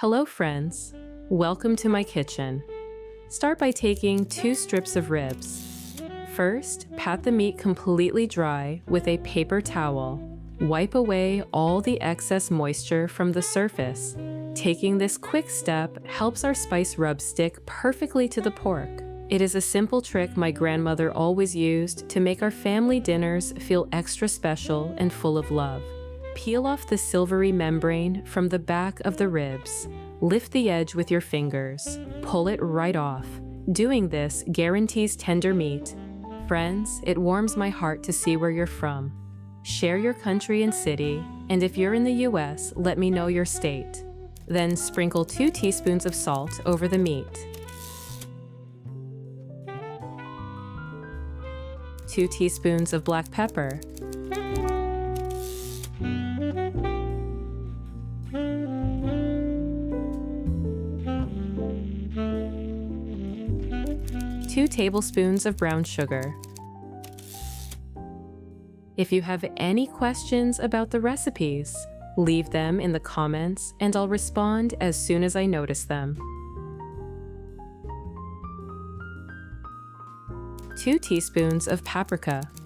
Hello friends, welcome to my kitchen. Start by taking 2 strips of ribs. First, pat the meat completely dry with a paper towel. Wipe away all the excess moisture from the surface. Taking this quick step helps our spice rub stick perfectly to the pork. It is a simple trick my grandmother always used to make our family dinners feel extra special and full of love. Peel off the silvery membrane from the back of the ribs. Lift the edge with your fingers. Pull it right off. Doing this guarantees tender meat. Friends, it warms my heart to see where you're from. Share your country and city, and if you're in the US, let me know your state. Then sprinkle 2 teaspoons of salt over the meat. 2 teaspoons of black pepper. 2 tablespoons of brown sugar. If you have any questions about the recipes, leave them in the comments and I'll respond as soon as I notice them. 2 teaspoons of paprika. 2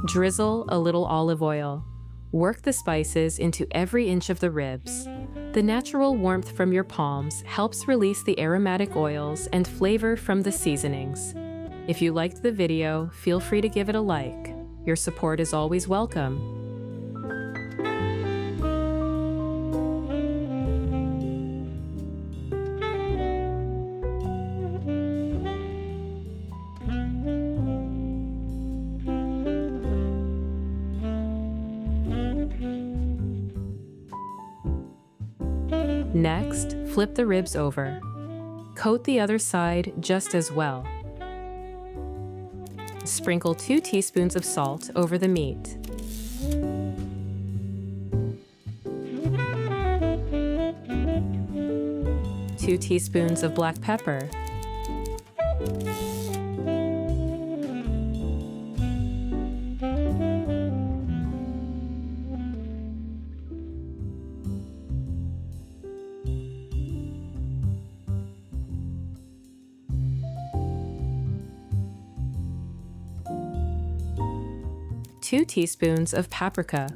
Drizzle a little olive oil. Work the spices into every inch of the ribs. The natural warmth from your palms helps release the aromatic oils and flavor from the seasonings. If you liked the video, feel free to give it a like. Your support is always welcome. Next, flip the ribs over. Coat the other side just as well. Sprinkle 2 teaspoons of salt over the meat. Two teaspoons of black pepper. 2 teaspoons of paprika.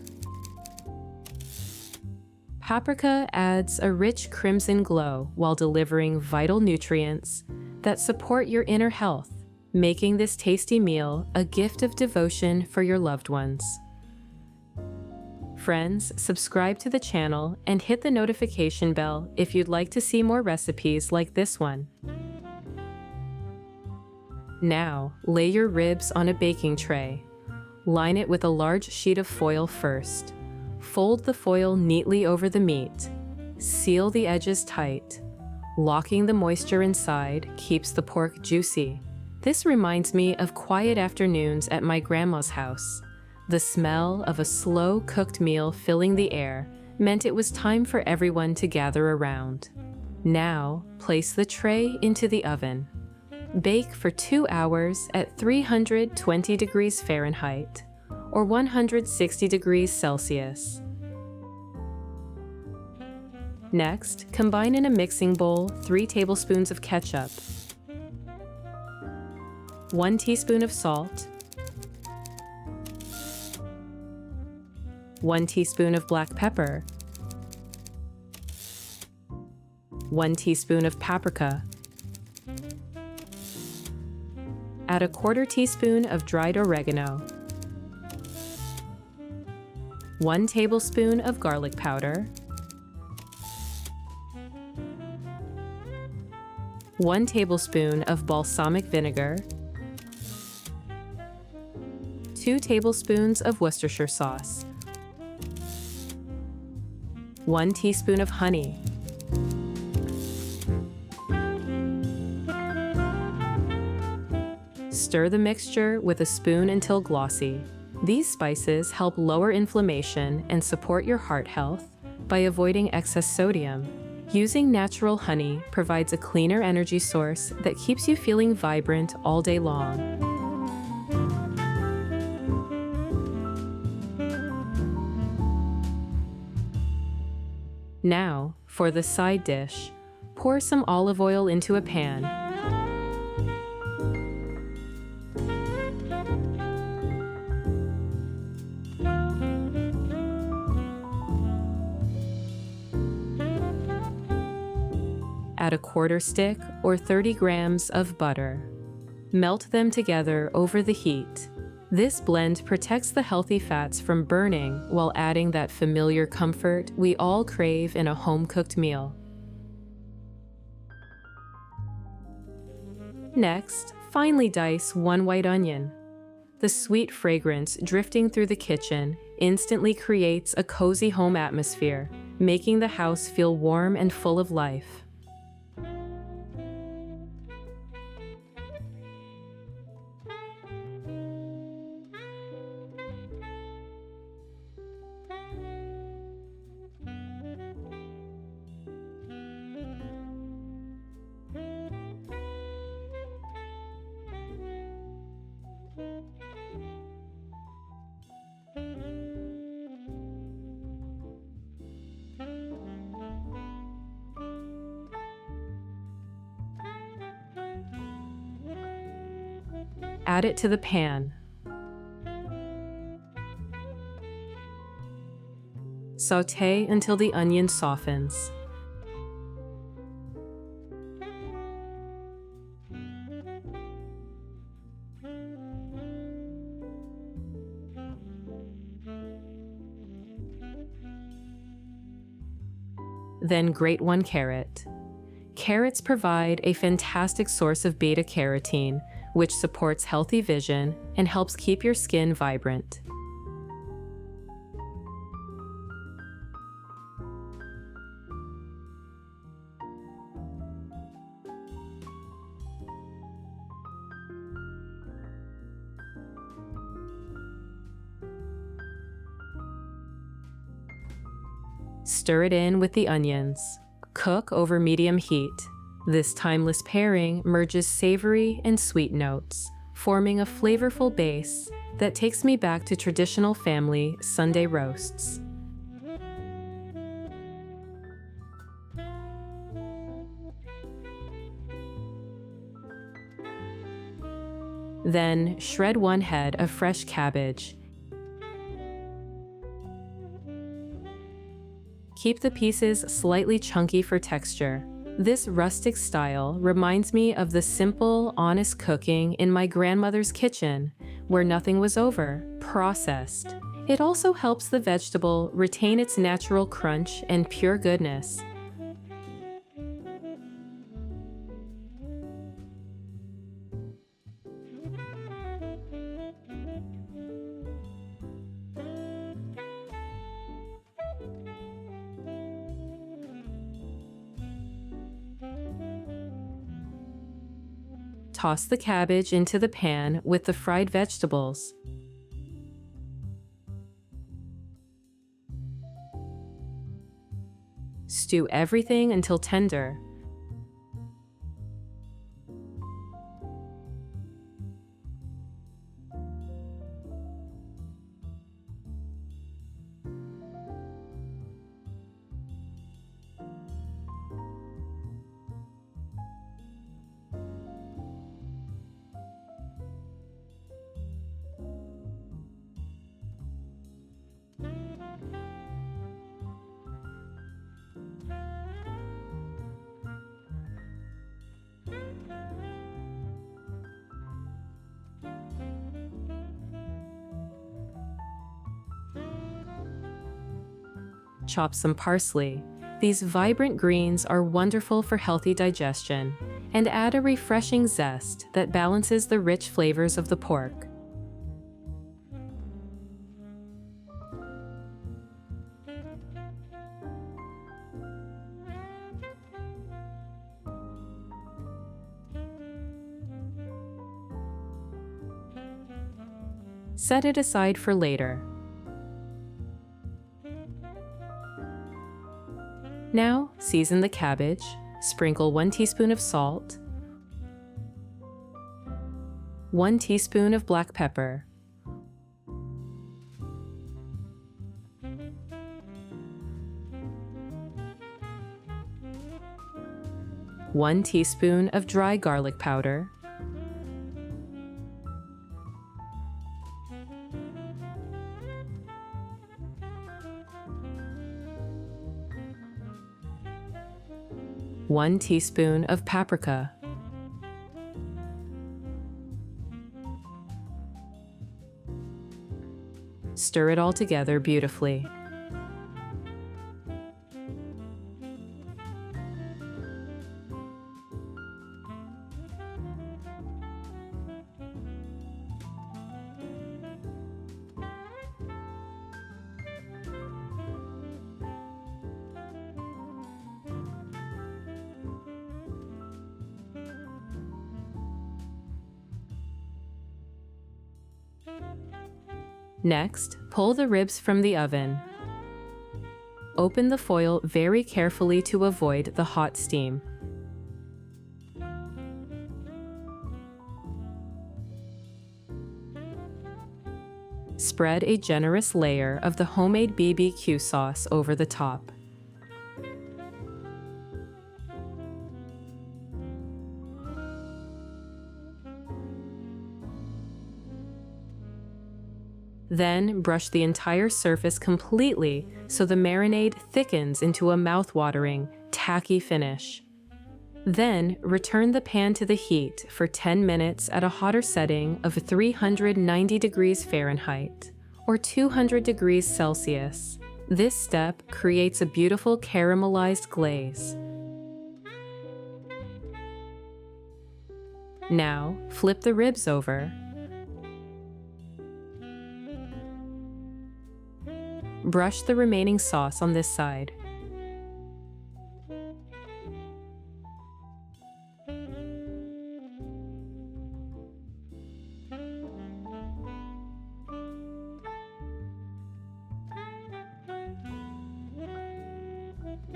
Paprika adds a rich crimson glow while delivering vital nutrients that support your inner health, making this tasty meal a gift of devotion for your loved ones. Friends, subscribe to the channel and hit the notification bell if you'd like to see more recipes like this one. Now, lay your ribs on a baking tray. Line it with a large sheet of foil first. Fold the foil neatly over the meat. Seal the edges tight. Locking the moisture inside keeps the pork juicy. This reminds me of quiet afternoons at my grandma's house. The smell of a slow-cooked meal filling the air meant it was time for everyone to gather around. Now, place the tray into the oven. Bake for 2 hours at 320 degrees Fahrenheit or 160 degrees Celsius. Next, combine in a mixing bowl 3 tablespoons of ketchup, 1 teaspoon of salt, 1 teaspoon of black pepper, 1 teaspoon of paprika. Add a 1/4 teaspoon of dried oregano, 1 tablespoon of garlic powder, 1 tablespoon of balsamic vinegar, 2 tablespoons of Worcestershire sauce, 1 teaspoon of honey, Stir the mixture with a spoon until glossy. These spices help lower inflammation and support your heart health by avoiding excess sodium. Using natural honey provides a cleaner energy source that keeps you feeling vibrant all day long. Now, for the side dish, pour some olive oil into a pan. Add a quarter stick or 30 grams of butter. Melt them together over the heat. This blend protects the healthy fats from burning while adding that familiar comfort we all crave in a home-cooked meal. Next, finely dice one white onion. The sweet fragrance drifting through the kitchen instantly creates a cozy home atmosphere, making the house feel warm and full of life. Add it to the pan. Sauté until the onion softens. Then grate one carrot. Carrots provide a fantastic source of beta-carotene, which supports healthy vision and helps keep your skin vibrant. Stir it in with the onions. Cook over medium heat. This timeless pairing merges savory and sweet notes, forming a flavorful base that takes me back to traditional family Sunday roasts. Then shred one head of fresh cabbage. Keep the pieces slightly chunky for texture. This rustic style reminds me of the simple, honest cooking in my grandmother's kitchen, where nothing was over-processed. It also helps the vegetable retain its natural crunch and pure goodness. Toss the cabbage into the pan with the fried vegetables. Stew everything until tender. Chop some parsley. These vibrant greens are wonderful for healthy digestion and add a refreshing zest that balances the rich flavors of the pork. Set it aside for later. Now, Season the cabbage, sprinkle 1 teaspoon of salt, 1 teaspoon of black pepper, 1 teaspoon of dry garlic powder, 1 teaspoon of paprika, stir it all together beautifully. Next, pull the ribs from the oven. Open the foil very carefully to avoid the hot steam. Spread a generous layer of the homemade BBQ sauce over the top. Then brush the entire surface completely so the marinade thickens into a mouth-watering, tacky finish. Then return the pan to the heat for 10 minutes at a hotter setting of 390 degrees Fahrenheit or 200 degrees Celsius. This step creates a beautiful caramelized glaze. Now, flip the ribs over. Brush the remaining sauce on this side.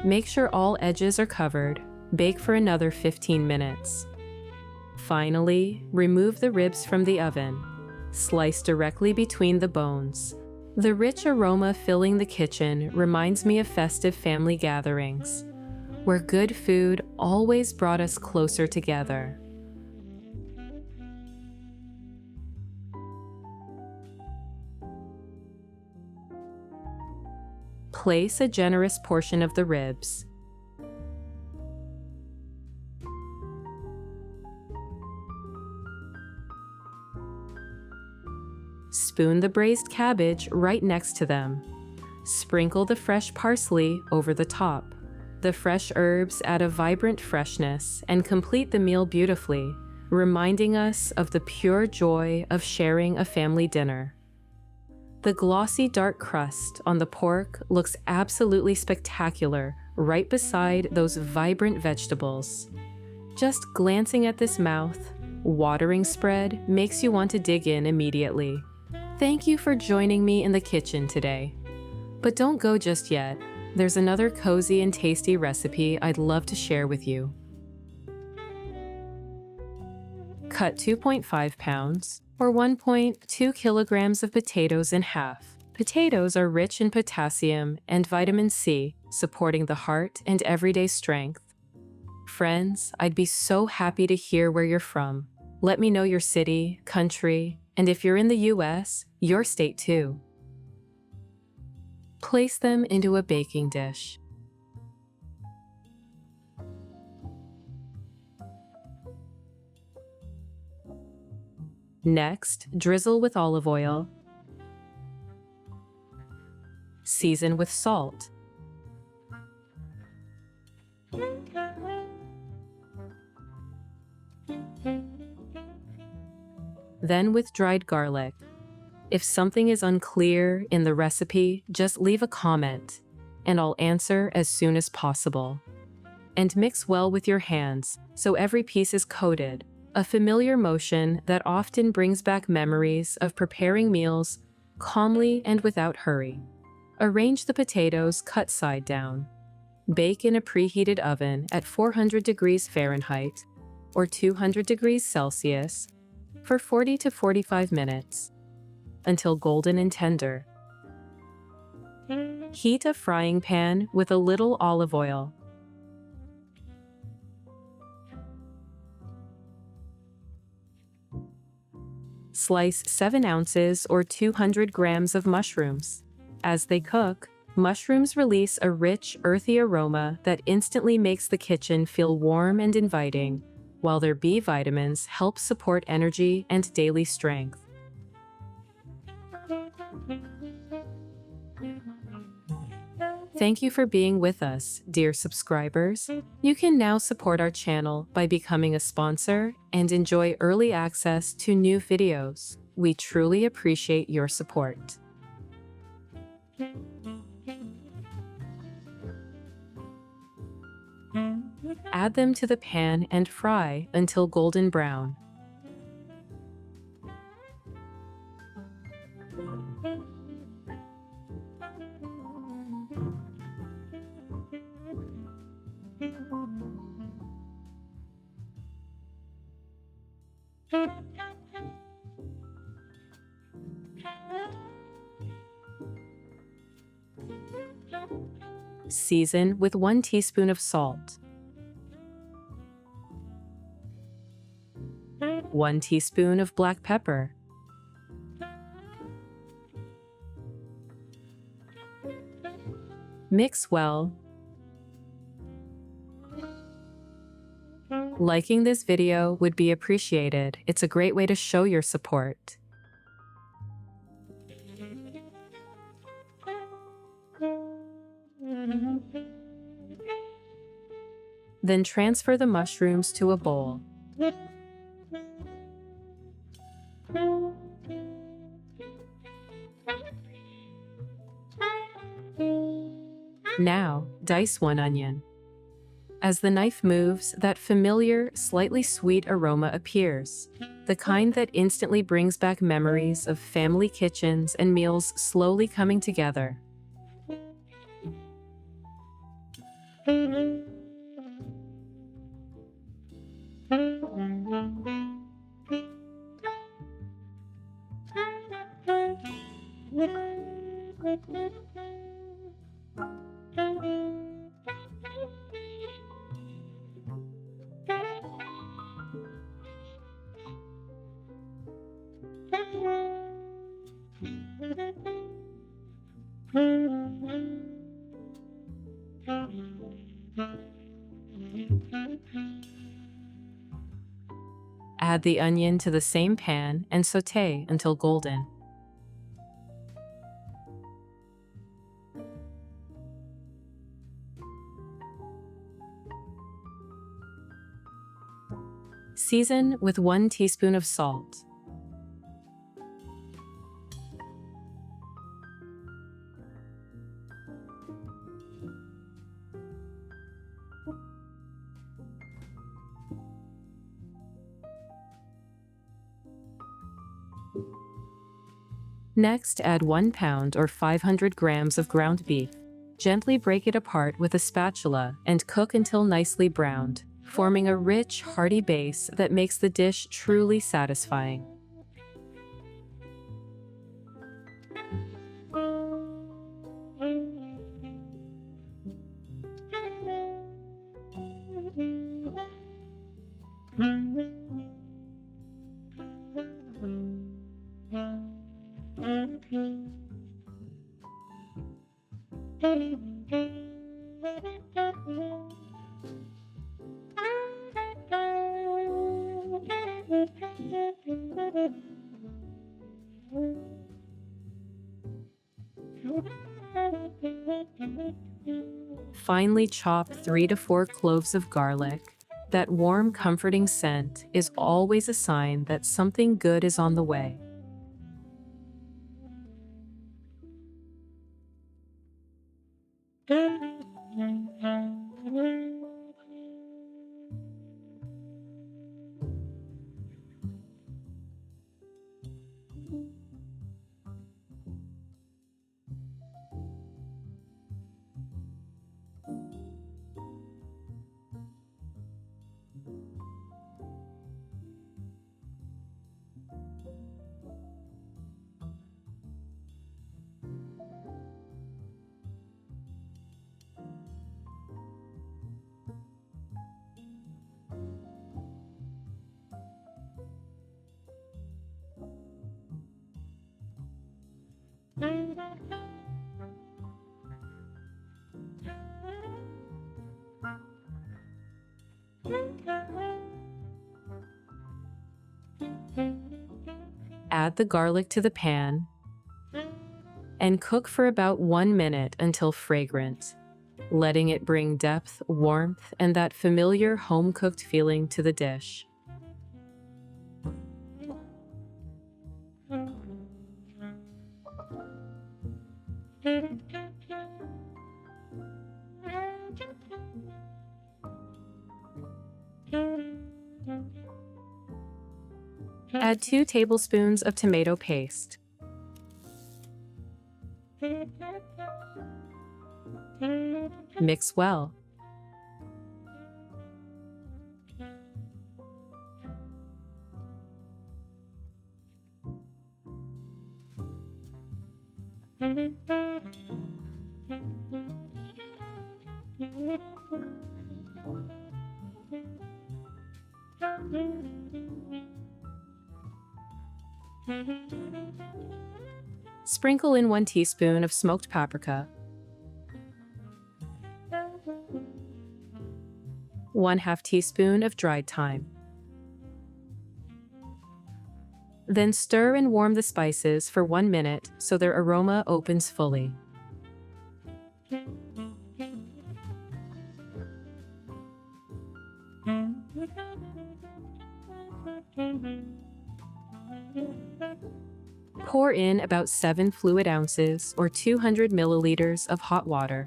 Make sure all edges are covered. Bake for another 15 minutes. Finally, remove the ribs from the oven. Slice directly between the bones. The rich aroma filling the kitchen reminds me of festive family gatherings, where good food always brought us closer together. Place a generous portion of the ribs. Spoon the braised cabbage right next to them. Sprinkle the fresh parsley over the top. The fresh herbs add a vibrant freshness and complete the meal beautifully, reminding us of the pure joy of sharing a family dinner. The glossy dark crust on the pork looks absolutely spectacular right beside those vibrant vegetables. Just glancing at this mouth-watering spread makes you want to dig in immediately. Thank you for joining me in the kitchen today. But don't go just yet. There's another cozy and tasty recipe I'd love to share with you. Cut 2.5 pounds or 1.2 kilograms of potatoes in half. Potatoes are rich in potassium and vitamin C, supporting the heart and everyday strength. Friends, I'd be so happy to hear where you're from. Let me know your city, country, and if you're in the US, your state too. Place them into a baking dish. Next, drizzle with olive oil. Season with salt. Then with dried garlic. If something is unclear in the recipe, just leave a comment, and I'll answer as soon as possible. And mix well with your hands so every piece is coated, a familiar motion that often brings back memories of preparing meals calmly and without hurry. Arrange the potatoes cut side down. Bake in a preheated oven at 400 degrees Fahrenheit or 200 degrees Celsius for 40 to 45 minutes until golden and tender. Heat a frying pan with a little olive oil. Slice 7 ounces or 200 grams of mushrooms. As they cook, mushrooms release a rich, earthy aroma that instantly makes the kitchen feel warm and inviting, while their B vitamins help support energy and daily strength. Thank you for being with us, dear subscribers. You can now support our channel by becoming a sponsor and enjoy early access to new videos. We truly appreciate your support. Add them to the pan and fry until golden brown. Season with 1 teaspoon of salt, 1 teaspoon of black pepper, mix well. Liking this video would be appreciated. It's a great way to show your support. Then transfer the mushrooms to a bowl. Now, dice 1 onion. As the knife moves, that familiar, slightly sweet aroma appears, the kind that instantly brings back memories of family kitchens and meals slowly coming together. Add the onion to the same pan and sauté until golden. Season with 1 teaspoon of salt. Next, add 1 pound or 500 grams of ground beef. Gently break it apart with a spatula and cook until nicely browned, forming a rich, hearty base that makes the dish truly satisfying. Finely chop 3 to 4 cloves of garlic. That warm, comforting scent is always a sign that something good is on the way. Add the garlic to the pan and cook for about 1 minute until fragrant, letting it bring depth, warmth, and that familiar home-cooked feeling to the dish. Add 2 tablespoons of tomato paste. Mix well. Sprinkle in 1 teaspoon of smoked paprika, 1/2 teaspoon of dried thyme. Then stir and warm the spices for 1 minute so their aroma opens fully. Pour in about 7 fluid ounces or 200 milliliters of hot water.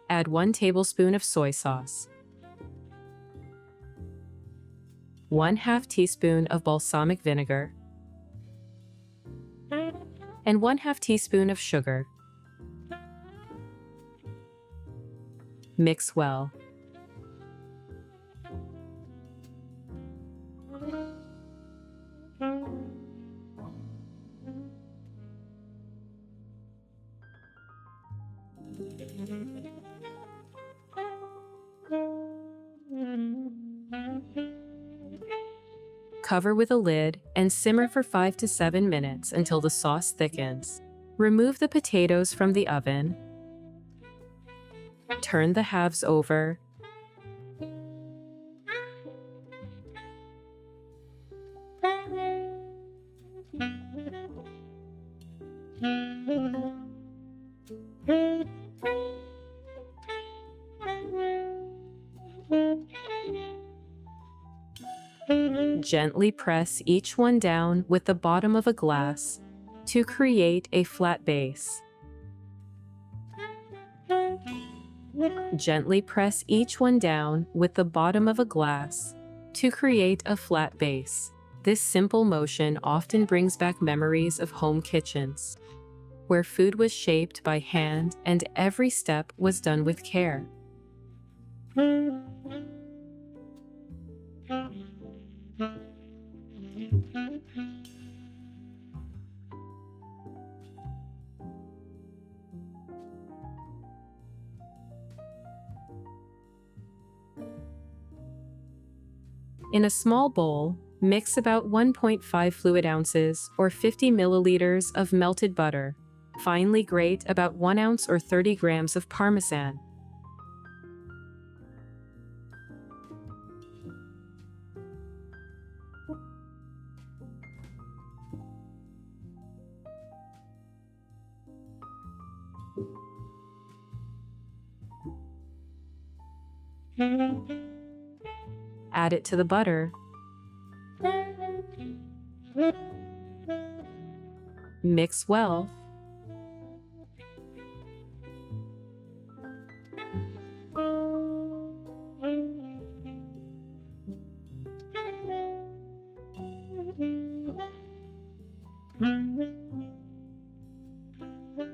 Add 1 tablespoon of soy sauce, 1/2 teaspoon of balsamic vinegar, and 1/2 teaspoon of sugar. Mix well. Cover with a lid and simmer for 5 to 7 minutes until the sauce thickens. Remove the potatoes from the oven. Turn the halves over. Gently press each one down with the bottom of a glass to create a flat base. Gently press each one down with the bottom of a glass to create a flat base. This simple motion often brings back memories of home kitchens, where food was shaped by hand and every step was done with care. In a small bowl, mix about 1.5 fluid ounces or 50 milliliters of melted butter. Finely grate about 1 ounce or 30 grams of Parmesan. Add it to the butter. Mix well.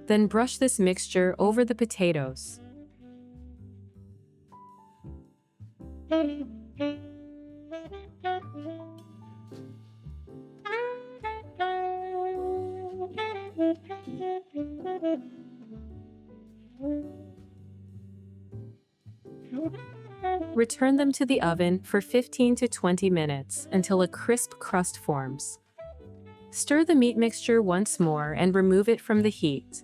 Then brush this mixture over the potatoes. Return them to the oven for 15 to 20 minutes until a crisp crust forms. Stir the meat mixture once more and remove it from the heat.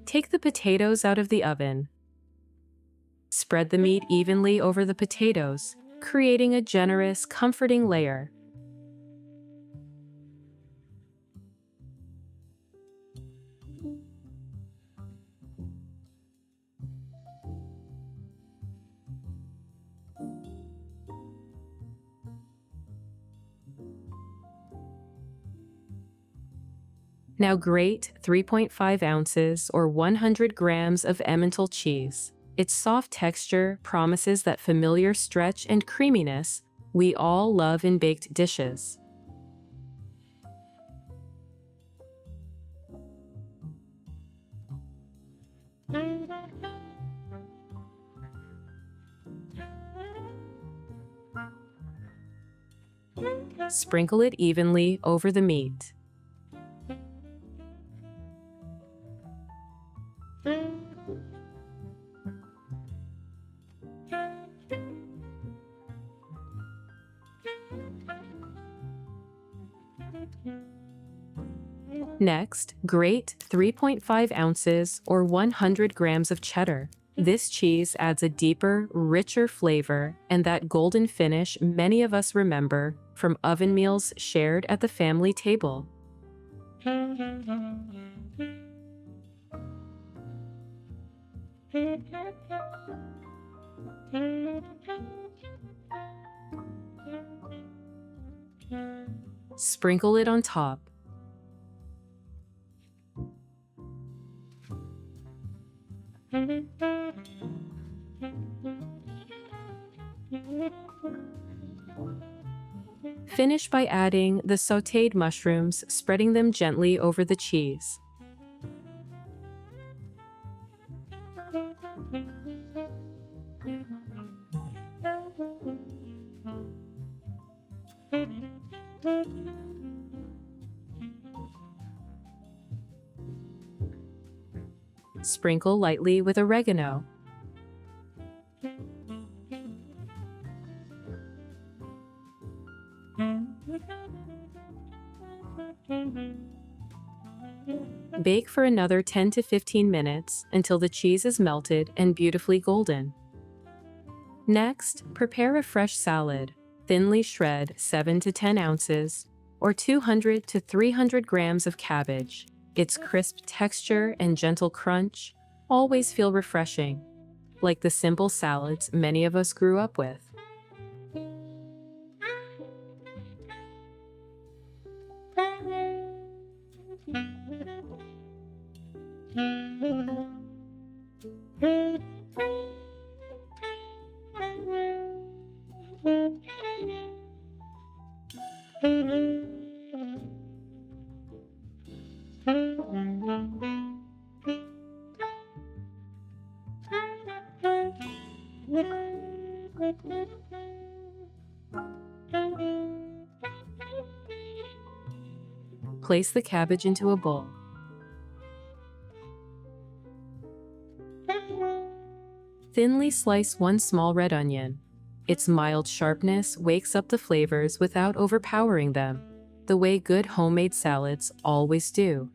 Take the potatoes out of the oven. Spread the meat evenly over the potatoes, creating a generous, comforting layer. Now grate 3.5 ounces or 100 grams of Emmental cheese. Its soft texture promises that familiar stretch and creaminess we all love in baked dishes. Sprinkle it evenly over the meat. Next, grate 3.5 ounces or 100 grams of cheddar. This cheese adds a deeper, richer flavor and that golden finish many of us remember from oven meals shared at the family table. Sprinkle it on top. Finish by adding the sautéed mushrooms, spreading them gently over the cheese. Sprinkle lightly with oregano. Bake for another 10 to 15 minutes until the cheese is melted and beautifully golden. Next, prepare a fresh salad. Thinly shred 7 to 10 ounces or 200 to 300 grams of cabbage. Its crisp texture and gentle crunch always feel refreshing, like the simple salads many of us grew up with. Place the cabbage into a bowl. Thinly slice one small red onion. Its mild sharpness wakes up the flavors without overpowering them, the way good homemade salads always do.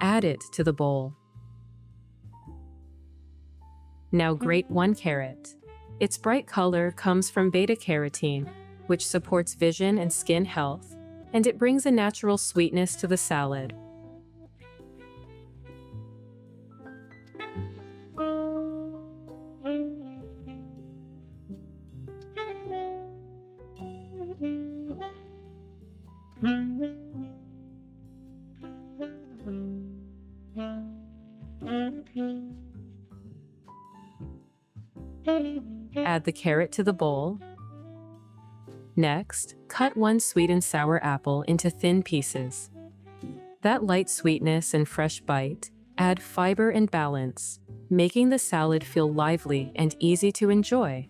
Add it to the bowl. Now grate 1 carrot. Its bright color comes from beta-carotene, which supports vision and skin health, and it brings a natural sweetness to the salad. Add the carrot to the bowl. Next, cut one sweet and sour apple into thin pieces. That light sweetness and fresh bite add fiber and balance, making the salad feel lively and easy to enjoy.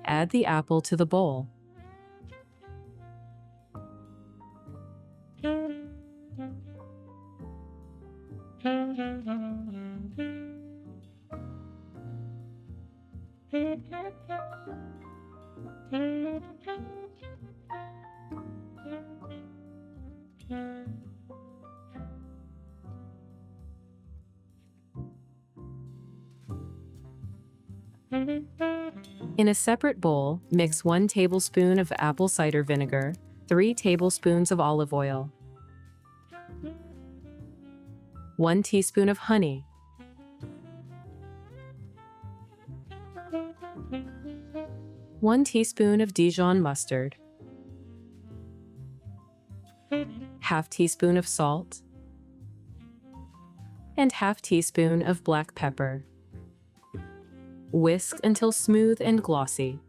Add the apple to the bowl. In a separate bowl, mix 1 tablespoon of apple cider vinegar, 3 tablespoons of olive oil, 1 teaspoon of honey, 1 teaspoon of Dijon mustard, ½ teaspoon of salt, and ½ teaspoon of black pepper. Whisk until smooth and glossy.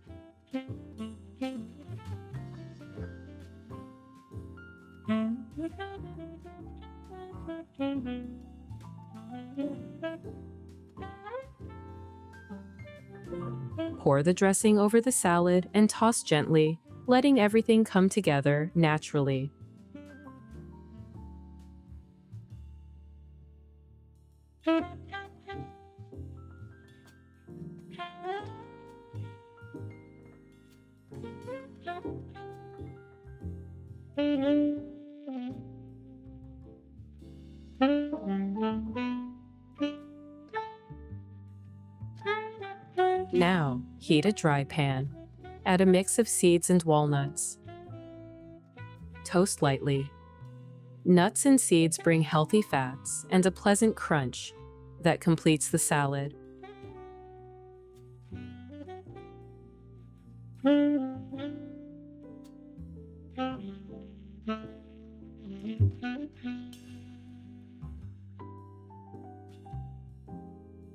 Pour the dressing over the salad and toss gently, letting everything come together naturally. Now, heat a dry pan. Add a mix of seeds and walnuts. Toast lightly. Nuts and seeds bring healthy fats and a pleasant crunch that completes the salad.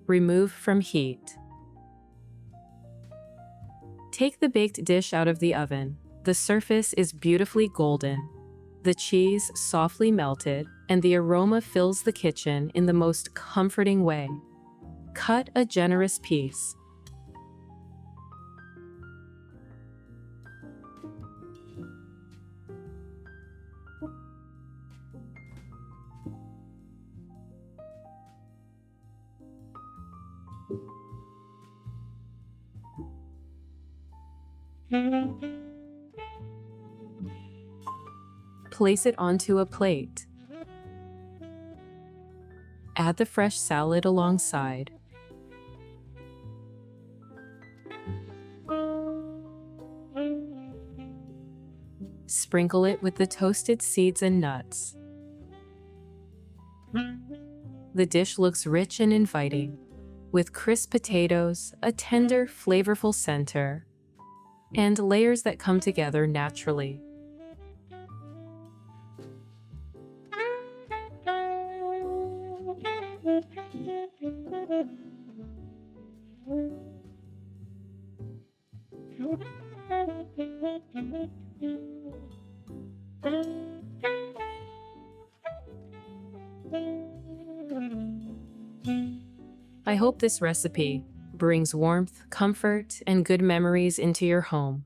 Remove from heat. Take the baked dish out of the oven. The surface is beautifully golden. The cheese softly melted, and the aroma fills the kitchen in the most comforting way. Cut a generous piece. Place it onto a plate. Add the fresh salad alongside. Sprinkle it with the toasted seeds and nuts. The dish looks rich and inviting, with crisp potatoes, a tender, flavorful center, and layers that come together naturally. I hope this recipe brings warmth, comfort, and good memories into your home.